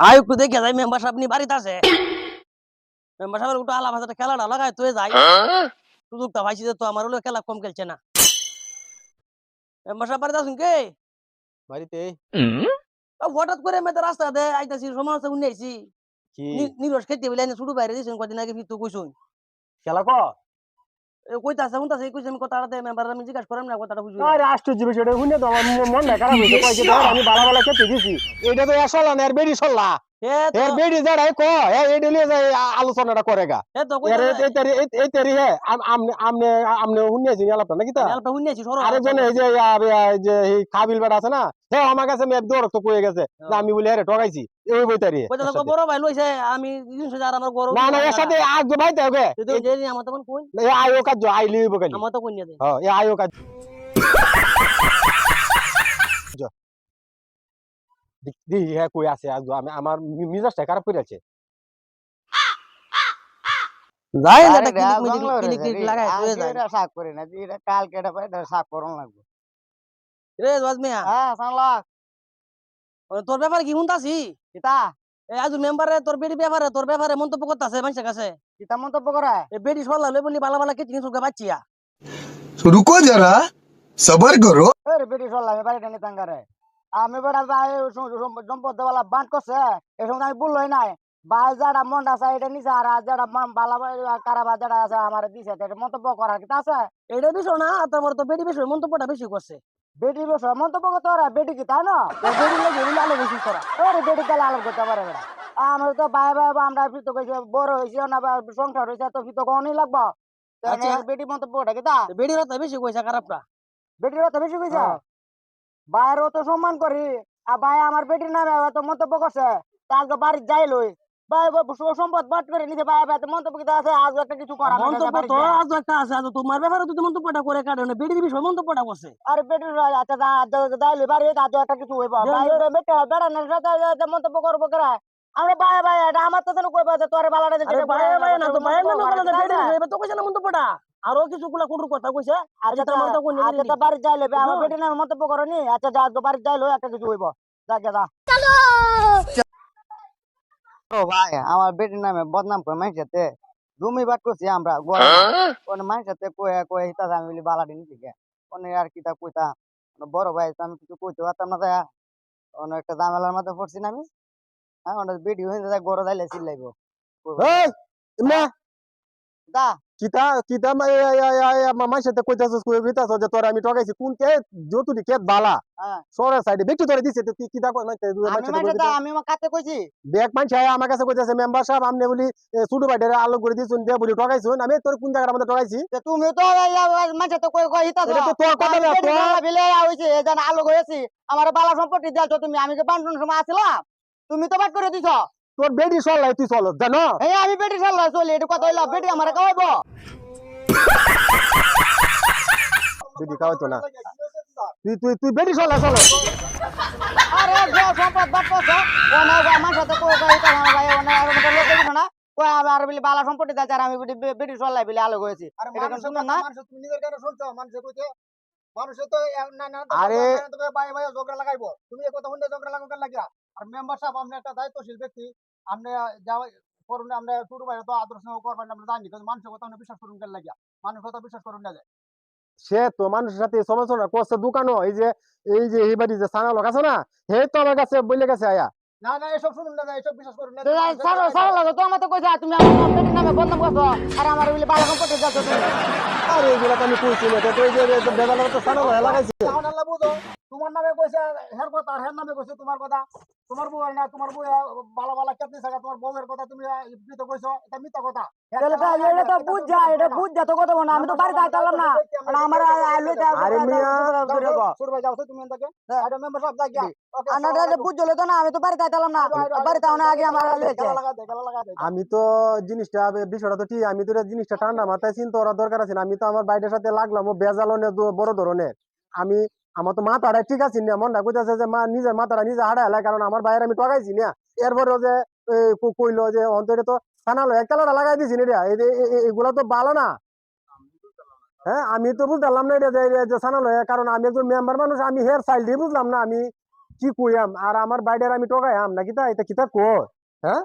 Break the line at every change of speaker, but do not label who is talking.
আয় একটু দেখে যাই মেম্বার সাহেব নি বাড়িতে আছে। মেম্বার সাহেবের একটু আলাপ আছে খেলাটা লাগায় তুই যাই। সুযোগটা পাইছি যে তো আমার হলো খেলা কম খেলছে না। মেম্বার সাহেব বাড়িতে আছেন কে?
বাড়িতে
হঠাৎ করে মেয়েদের রাস্তা দে আইতাছি সমাজে উনি আইছি।
কি
নিরস খেতে বলে শুরু বাইরে দিয়েছেন কদিন আগে তো কইছুন।
খেলা ক
কইতাছে শুনতাছে কইছে আমি কথাটা দে মেম্বার আমি জিজ্ঞাসা করেন না কথাটা বুঝুই না।
আরে আশ্চর্য বিষয়টা শুনে তো আমার মন না খারাপ হইছে কয় কি ধর আমি বালা বালা খেতে গেছি এটা তো আসল না এর বেড়ি সল্লা
এ তো
এর বেড়ি যাড়াই ক এইটা লিয়ে যায় আলোচনাটা করেগা
এ তো
এর
কইতাছে
এই তারি হে আমনে আমনে আমনে শুনেছি আলাপ নাকি তা
আমি আলপা শুনি আছি সরো
আরেকজন এই যে এই কাবিল বেটা আছে না হ্যাঁ আমার কাছে মেপ দৌড় তো কয়ে গেছে যে আমি বলি আরে ঠকাইছি এই বইতারি
কইতাছে বড় ভাই লইছে আমি জিনিস আর আমার গরম
না না এর সাথে আজ ভাই তো হবে
তুই তো জেনি আমার তখন কই
এই আয়ো কাজ আই লিব কালি
আমার তো কই না দে
হ্যাঁ এই আয়ো কাজ দি হ্যাঁ কই আছে আজ আমি আমার মিজাজটা খারাপ করে আছে
যাই না
আরে
এটা
বাংলা রে
ক্লিক ক্লিক লাগায় তুই যাই
এটা শাক করে না এটা কালকে এটা পাই এটা শাক করন লাগবে
রে ওয়াজমিয়া
হ্যাঁ সানলা
তোর ব্যাপারে কি শুনতাছি
কিতা
এই আজ মেম্বারে তোর তোর ব্যাপারে মন্তব্য করতেছে মানুষের কাছে
কিতা মন্তব্য করে
এই বেডি সরলা লই বলি বালা বালা কে চিকিৎসক বাচ্চিয়া
तो रुको जरा सबर करो।
এর বেটি চললাম এ বাড়িটা নিতাম করে আমি বেটা ভাই সম্পদ দেওয়ালা বান্ড করছে এই সময় আমি বললোই নাই ভাই যারা মনটা আছে এটা নিছে আর যারা বালা কারাবা যারা আছে আমার দিছে এটা মন্তব্য করার কিতা আছে
এটা বিষয় না তারপর তো বেডি বিষয় মন্তব্যটা বেশি করছে
বেটি বিষয় মন্তব্য করতে পারে বেটি কি তাই না
বেডি লাগে বলি আলো বেশি করা
ওরে বেটি গেলে আলাপ করতে পারে বেটা আমার তো ভাই ভাই আমরা ফিতো কইছে বড় হইছে না বা সংসার হইছে তো ফিতো কোনই লাগবে
আচ্ছা।
বেটি মন্তব্যটা কিতা
বেডির তো বেশি কইছে খারাপটা
বেটির তো বেশি কইছে
হ্যাঁ।
ভাইয়েরও তো সম্মান করি আর ভাই আমার বেটির নামে এত মন্তব্য করছে তাকে বাড়ি যাই লই ভাই সম্পদ বাট করে নিতে ভাই ভাই মন্তব্য কিতা আছে আজ একটা কিছু করা
মন্তব্য তো আজ একটা আছে আজ তোমার ব্যাপারে তুই মন্তব্যটা করে কাটে না বেডির বিষয় মন্তব্যটা করছে
আরে বেটির আচ্ছা যাই লই বাড়ি আজ একটা কিছু হইব ভাই বেটা বেড়ানোর সাথে মন্তব্য করবো করে আমরা ভাই ভাই এটা আমার তো কই পাচ্ছে তোর বালাটা
আরে ভাই ভাই না তো ভাই না বলে বেডি বিষয় তো কইছে না মন্তব্যটা আরো কিছু গুলা কোন কথা কইছে
আচ্ছা
তোমার তো কোন
আচ্ছা বাড়ি যাই লই আমার বেটির নামে মন্তব্য করনি আচ্ছা যা বাড়ি যাই লই একটা কিছু হইব যাকে যা ও ভাই আমার বেটির নামে বদনাম করে মাইছাতে জমি বাট করছি আমরা কোন মাইছাতে কয়ে কয়ে হিতা আমি বলি বালাডি নিতে গে কোন আর কিতা কইতা বড় ভাই তো আমি কিছু কইতে পারতাম না তাই অনেক একটা ঝামেলার মধ্যে পড়ছি না আমি হ্যাঁ অনেক বেটি হয়ে যায় গরো যাইলে চিল্লাইব
এই মা
দা
কিতা কিতা মামার সাথে কইতাছস কই কইতাছস যে তোর আমি ঠকাইছি কোন কে যতুরি কে বালা
হ্যাঁ
সরে সাইডে দেখি তোরে দিছে তুই কিতা কই মাইতে
আমি মাইছাতে আমি কাতে কইছি
দেখ মান ছায়া আমার কাছে কইতাছে মেম্বার সাহেব আমনে বলি ছোট ভাইটারে আলো করে দিছুন দে বলি ঠকাইছুন আমি তোর কোন জায়গার মধ্যে ঠকাইছি
যে তুমি তো মাইছাতে কই কই হিতা
এটা তো তোর কথা না তোর
বিলে হইছে এজন আলো হয়েছি আমার বালা সম্পত্তি দিয়াছো তুমি আমি যে বান্টন সময় আসিলাম তুমি তো বাট করে দিছো
তোর বেডি চলাই তুই চল জানো
এই আমি বেটি চাল্লা চলি এটা কথা হইলা বেটি আমার খাওয়াইবো
বেডি খাওয়াইতো না তুই তুই তুই বেডি চলা চল
আরে যে সম্পদ বাট করছো ওনা আমার সাথে কই কই এটা আমার ভাই ওনা আর মত লোক দিছ না কই আর বলি বালা সম্পত্তি দাচার আর আমি বেটি চলাই বলি আলো হয়েছি এটা কোন শুন না
তুমি নিজের কেন শুনছো মানুষ কইতে মানুষ তো না না
আরে
তবে ভাই ভাই ঝগড়া লাগাইবো তুমি এই কথা শুনতে ঝগড়া লাগাও কেন লাগিয়া আর মেম্বার সাহেব আপনি একটা দায়িত্বশীল ব্যক্তি আপনি যাও করুন আমরা ছোট ভাই তো আদর্শ করবেন আমরা জানি কিন্তু মানুষের কথা আপনি বিশ্বাস করুন কেন লাগিয়া মানুষের কথা বিশ্বাস করুন না যায় সে তো মানুষের সাথে সমালোচনা করছে দোকানও এই যে এই বাড়ি যে সানা লোক আছে না হে তো আমার কাছে বলে গেছে আয়া না না এসব শুনুন না এসব বিশ্বাস করুন না
সারা সারা লাগো তো আমাতে কইছা তুমি আমার বেটির নামে বদনাম করছো আর আমার বলি বালা সম্পত্তি দাচ্ছো তুমি
আরে এগুলা তো আমি কইছি না তো এই যে বেদালা তো সানা লাগাইছে আল্লাহ বুঝো তোমার নামে কইছে হের কথা আর হের নামে কইছে তোমার কথা তোমার বউ না তোমার বউ বালা বালা কেটনি ছাগা তোমার বউয়ের কথা তুমি বিপরীত কইছো এটা মিথ্যা কথা
এটা তো বুঝ যা তো কথা বল আমি তো বাড়ি যাইতাম না আমার আইলো
আরে মিয়া
ছোট ভাই যাও তুমি এনটাকে আরে মেম্বার সব যাই গিয়া আনাটা বুঝ জলে তো না আমি তো বাড়ি যাইতাম না বাড়ি তাও না আগে আমার
আমি তো জিনিসটা বিষয়টা তো ঠিক আমি তো জিনিসটা ঠান্ডা মাথায় চিন্তা করার দরকার আছে আমি তো আমার বাইরের সাথে লাগলাম ও বেজালনে বড় ধরনের আমি আমার তো মাথাটা ঠিক আছে না মনটা কইতাছে যে মা নিজের মাথাটা নিজে হারাইলা কারণ আমার বাইরে আমি ঠকাইছি না এরপরে যে কইলো যে অন্তরে তো সানালো একতলাটা লাগাই দিছি না এগুলা তো ভালো না হ্যাঁ আমি তো বুঝতে পারলাম না এটা যে সানালো কারণ আমি একজন মেম্বার মানুষ আমি হেয়ার সাইল দিয়ে বুঝলাম না আমি কি কইয়াম আর আমার বাইডার আমি টগাইয়াম নাকি তা এটা কিতা কো হ্যাঁ